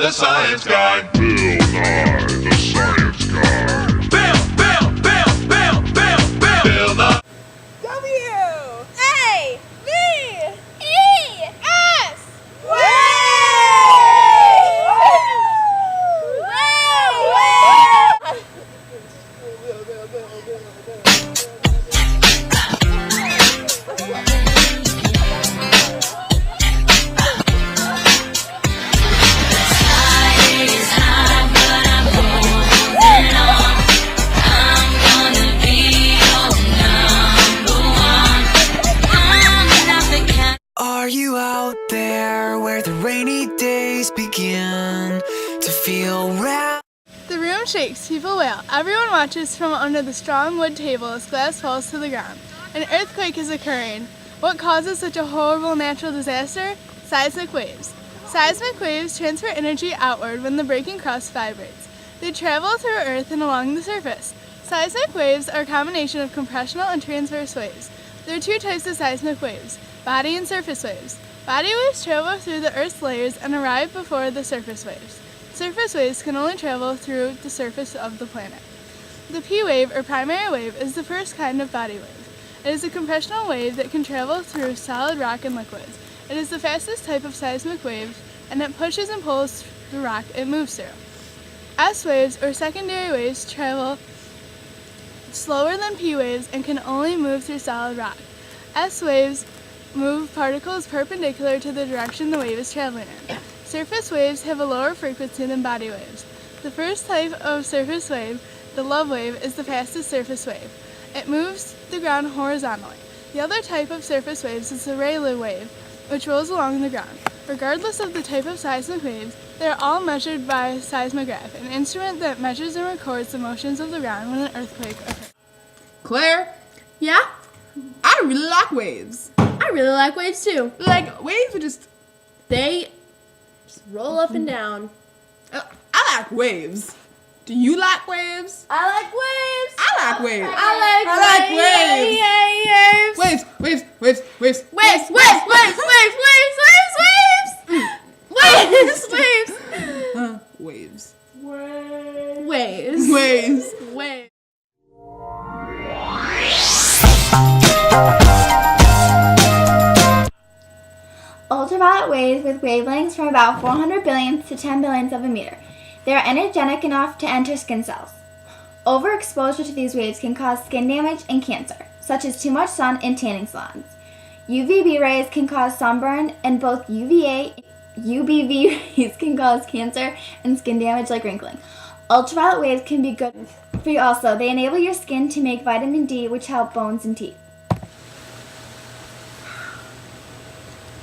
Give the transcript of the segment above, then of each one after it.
the Science Guy. Bill Nye, the Science Guy. Bill Nye. W-A-V-E-S. Are you out there where the rainy days begin to feel round? The room shakes, people wail. Everyone watches from under the strong wood table as glass falls to the ground. An earthquake is occurring. What causes such a horrible natural disaster? Seismic waves. Seismic waves transfer energy outward when the breaking crust vibrates. They travel through Earth and along the surface. Seismic waves are a combination of compressional and transverse waves. There are two types of seismic waves: body and surface waves. Body waves travel through the Earth's layers and arrive before the surface waves. Surface waves can only travel through the surface of the planet. The P wave, or primary wave, is the first kind of body wave. It is a compressional wave that can travel through solid rock and liquids. It is the fastest type of seismic wave, and it pushes and pulls the rock it moves through. S waves, or secondary waves, travel slower than P waves and can only move through solid rock. S waves move particles perpendicular to the direction the wave is traveling in. Surface waves have a lower frequency than body waves. The first type of surface wave, the love wave, is the fastest surface wave. It moves the ground horizontally. The other type of surface waves is the Rayleigh wave, which rolls along the ground. Regardless of the type of seismic waves, they are all measured by a seismograph, an instrument that measures and records the motions of the ground when an earthquake occurs. Claire, Yeah? I really like waves. I really like waves too. Like, waves are just, They just roll up and down. I like waves. Do you like waves? I like waves. I like waves. I like waves. waves. Waves. Waves, waves, waves, waves, waves. Waves. Waves. Waves. Ultraviolet waves with wavelengths from about 400 billionths to 10 billionths of a meter. They are energetic enough to enter skin cells. Overexposure to these waves can cause skin damage and cancer, such as too much sun in tanning salons. UVB rays can cause sunburn, and both UVB rays can cause cancer and skin damage like wrinkling. Ultraviolet waves can be good for you also. They enable your skin to make vitamin D, which help bones and teeth.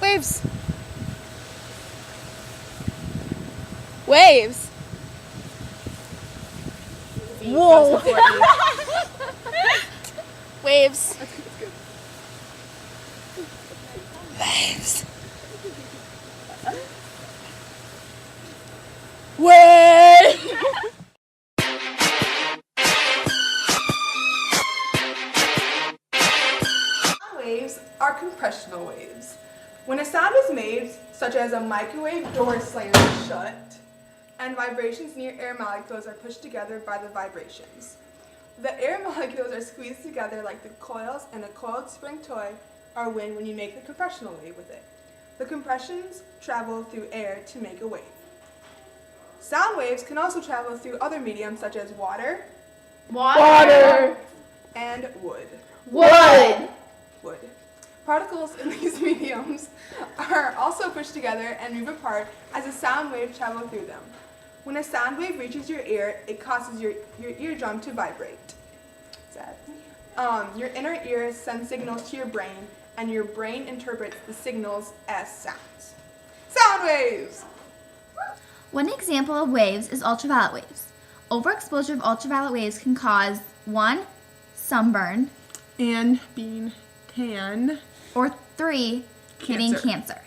Waves. Waves. Whoa. Waves. Waves. Waves. Waves are compressional waves. When a sound is made, such as a microwave door slamming shut, and vibrations near air molecules are pushed together by the vibrations. The air molecules are squeezed together like the coils in a coiled spring toy or wind when you make the compressional wave with it. The compressions travel through air to make a wave. Sound waves can also travel through other mediums such as water, and wood. Wood. Particles in these mediums are also pushed together and move apart as a sound wave travels through them. When a sound wave reaches your ear, it causes your eardrum to vibrate. Your inner ear sends signals to your brain, and your brain interprets the signals as sounds. Sound waves! One example of waves is ultraviolet waves. Overexposure of ultraviolet waves can cause 1. Sunburn, And being tan. or 3. Getting cancer.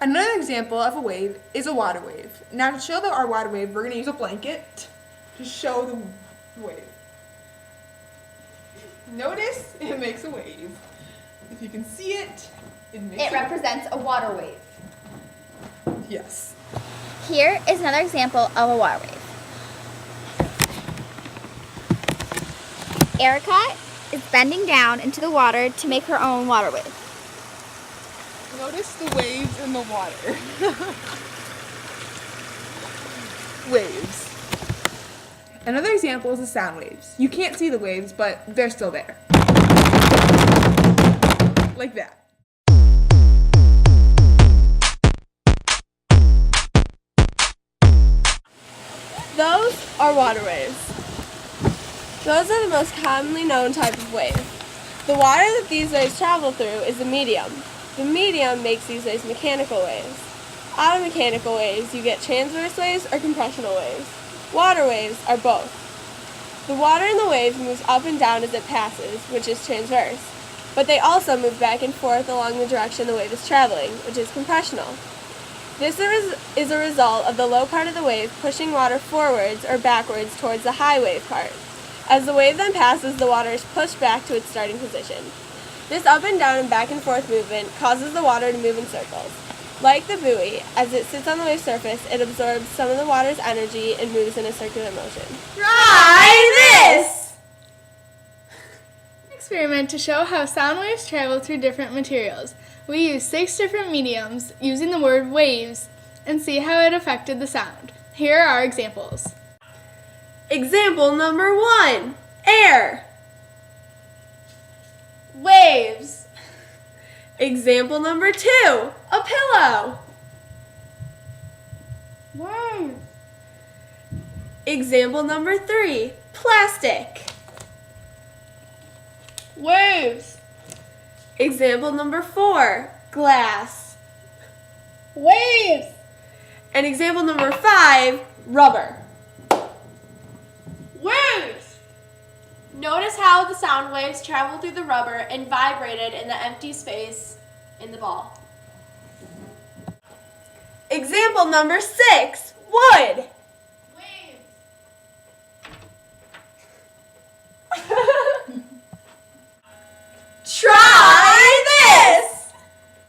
Another example of a wave is a water wave. Now to show our water wave, we're going to use a blanket to show the wave. Notice it makes a wave. If you can see it, it makes It represents a water wave. Yes. Here is another example of a water wave. Erica is bending down into the water to make her own water wave. Notice the waves in the water. Waves. Another example is the sound waves. You can't see the waves, but they're still there. Like that. Those are water waves. Those are the most commonly known type of wave. The water that these waves travel through is the medium. The medium makes these waves mechanical waves. Out of mechanical waves, you get transverse waves or compressional waves. Water waves are both. The water in the wave moves up and down as it passes, which is transverse, but they also move back and forth along the direction the wave is traveling, which is compressional. This is a result of the low part of the wave pushing water forwards or backwards towards the high wave part. As the wave then passes, the water is pushed back to its starting position. This up and down and back and forth movement causes the water to move in circles. Like the buoy, as it sits on the wave surface, it absorbs some of the water's energy and moves in a circular motion. Try this! Experiment to show how sound waves travel through different materials. We used 6 different mediums using the word waves and see how it affected the sound. Here are our examples. Example number 1, air. Waves. Example number 2, a pillow. Waves. Example number 3, plastic. Waves. Example number 4, glass. Waves. And example number 5, rubber. Waves. Notice how the sound waves traveled through the rubber and vibrated in the empty space in the ball. Example number 6, wood.